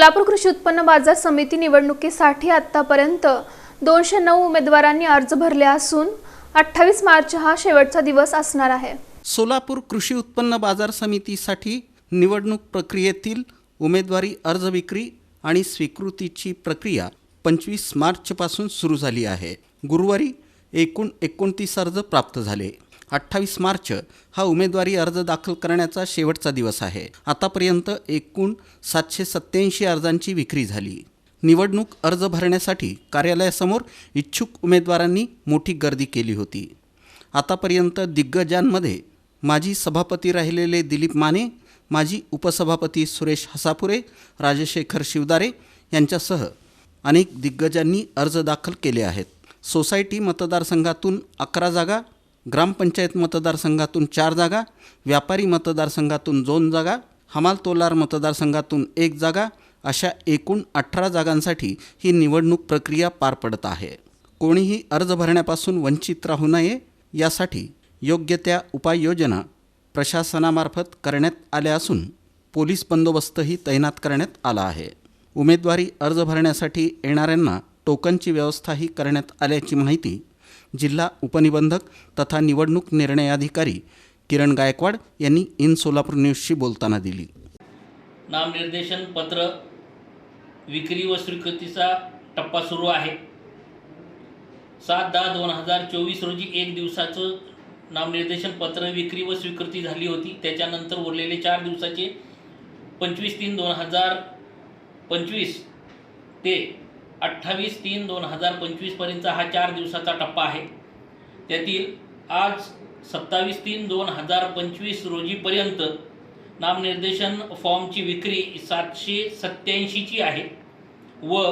सोलापूर कृषी उत्पन्न बाजार समिती निवडणुकीसाठी आतापर्यंत 209 उमेदवारांनी अर्ज भरले असून 28 मार्च हा शेवटचा दिवस असणार आहे। सोलापूर कृषी उत्पन्न बाजार समितीसाठी निवडणूक प्रक्रियेतील उमेदवारी अर्ज विक्री आणि स्वीकृतीची प्रक्रिया 25 मार्चपासून सुरू झाली आहे। गुरुवारी एकूण 29 अर्ज प्राप्त झाले। 28 मार्च हा उमेदवारी अर्ज दाखल करण्याचा शेवटचा दिवस आहे। आतापर्यंत एकूण 787 अर्जांची विक्री झाली। निवडणूक अर्ज भरण्यासाठी कार्यालयासमोर इच्छुक उमेदवारांनी मोठी गर्दी केली होती। आतापर्यंत दिग्गजांमध्ये माजी सभापती राहिलेले दिलीप माने, माजी उपसभापती सुरेश हसापुरे, राजशेखर शिवदारे यांच्यासह अनेक दिग्गजांनी अर्ज दाखल केले आहेत। सोसायटी मतदारसंघातून 11 जागा, ग्रामपंचायत मतदारसंघातून 4 जागा, व्यापारी मतदारसंघातून 2 जागा, हमाल तोलार मतदारसंघातून 1 जागा अशा एकूण 18 जागांसाठी ही निवडणूक प्रक्रिया पार पडत आहे। कोणीही अर्ज भरण्यापासून वंचित राहू नये यासाठी योग्य त्या उपाययोजना प्रशासनामार्फत करण्यात आल्या असून पोलीस बंदोबस्तही तैनात करण्यात आला आहे। उमेदवारी अर्ज भरण्यासाठी येणाऱ्यांना टोकनची व्यवस्थाही करण्यात आल्याची माहिती जिल्हा उपनिबंधक तथा निवडणूक निर्णय अधिकारी किरण गायकवाड यांनी इन सोलापूर न्यूजशी बोलताना दिली। नामनिर्देशन पत्र विक्री व स्वीकृतीचा टप्पा सुरू आहे। 7/10/2024 रोजी एक दिवसाचं नामनिर्देशन पत्र विक्री व स्वीकृती झाली होती। त्याच्यानंतर उरलेले 4 दिवसाचे 25/3/2025 ते 28/3/2025 पर्यंतचा हा 4 दिवसाचा टप्पा आहे। त्यातील आज 27/3/2025 रोजीपर्यंत नामनिर्देशन फॉर्मची विक्री 787 ची आहे व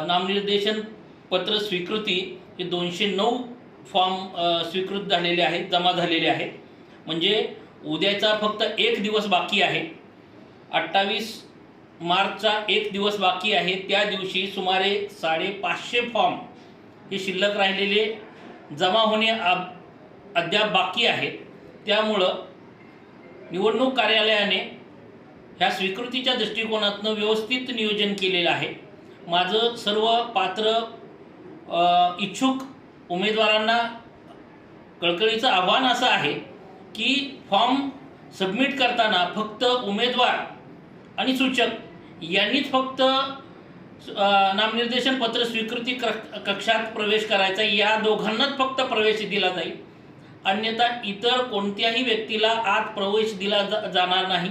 नामनिर्देशन पत्र स्वीकृती हे 209 फॉर्म स्वीकृत झालेले आहेत, जमा झालेले आहेत। म्हणजे उद्याचा फक्त एक दिवस बाकी आहे। 28 मार्चचा एक दिवस बाकी आहे। त्या दिवशी सुमारे 550 फॉर्म हे शिल्लक राहिलेले जमा होणे अद्याप बाकी आहे। त्यामुळं निवडणूक कार्यालयाने ह्या स्वीकृतीच्या दृष्टिकोनातून व्यवस्थित नियोजन केलेलं आहे। माझं सर्व पात्र इच्छुक उमेदवारांना कळकळीचं आव्हान असं आहे की फॉर्म सबमिट करताना फक्त उमेदवार आणि सूचक यांनीच फक्त नामनिर्देशन पत्र स्वीकृती कक्षात प्रवेश करायचा, या दोघांनाच फक्त प्रवेश दिला जाईल। अन्यथा इतर कोणत्याही व्यक्तीला आत प्रवेश दिला जाणार नाही।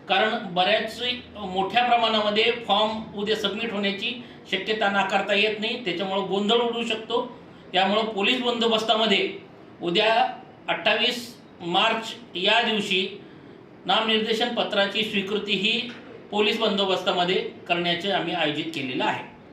कारण बऱ्याच मोठ्या प्रमाणामध्ये फॉर्म उद्या सबमिट होण्याची शक्यता नाकारता येत नाही, त्याच्यामुळे गोंधळ उडू शकतो। त्यामुळे पोलीस बंदोबस्तामध्ये उद्या 28 मार्च या दिवशी नामनिर्देशन पत्राची स्वीकृती ही पोलीस बंदोबस्तामध्ये करण्याचे आम्ही आयोजित केलेलं आहे।